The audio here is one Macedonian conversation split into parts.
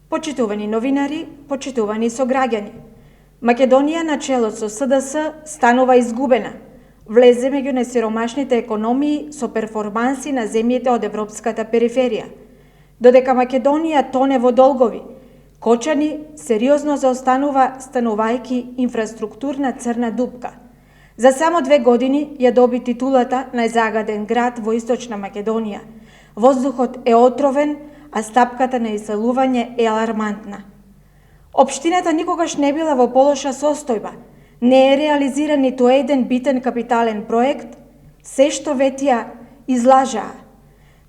Почитувани новинари, почитувани сограѓани, Македонија на чело со СДС станува изгубена, влезе меѓу најсиромашните економии со перформанси на земјите од европската периферија. Додека Македонија тоне во долгови, Кочани сериозно заостанува станувајќи инфраструктурна црна дупка. За само 2 години ја доби титулата најзагаден град во Источна Македонија. Воздухот е отровен, а стапката на иселување е алармантна. Општината никогаш не била во полоша состојба, не е реализиран ниту еден битен капитален проект, се што ветија излажаа.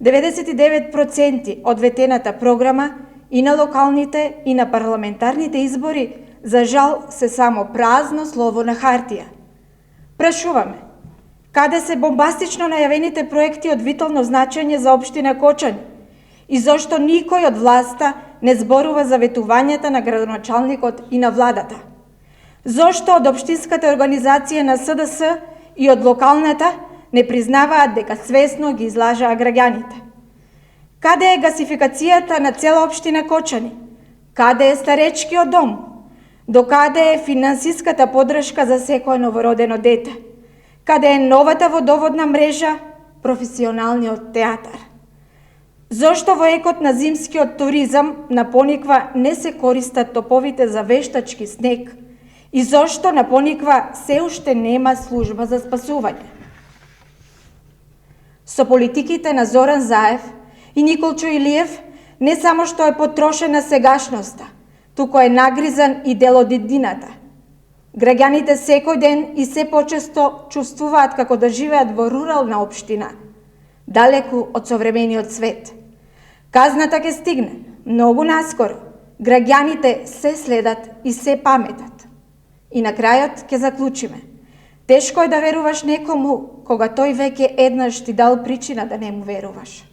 99% од ветената програма и на локалните и на парламентарните избори, за жал, се само празно слово на хартија. Прашуваме, каде се бомбастично најавените проекти од витално значење за општина Кочани? И зошто никој од власта не зборува за ветувањата на градоначалникот и на владата? Зошто од општинската организација на СДС и од локалната не признаваат дека свесно ги излажаа граѓаните? Каде е гасификацијата на цела општина Кочани? Каде е старечкиот дом? До каде е финансиската поддршка за секое новородено дете? Каде е новата водоводна мрежа, професионалниот театар? Зошто во екот на зимскиот туризам на Пониква не се користат топовите за вештачки снег? И зошто на Пониква се уште нема служба за спасување? Со политиките на Зоран Заев и Николчо Илиев не само што е потрошена сегашноста, туку е нагризан и дел од иднината. Граѓаните секој ден и се почесто чувствуваат како да живеат во рурална општина, далеку од современиот свет. Казната ќе стигне многу наскоро. Граѓаните се следат и се паметат. И на крајот ќе заклучиме. Тешко е да веруваш некому кога тој веќе еднаш ти дал причина да не му веруваш.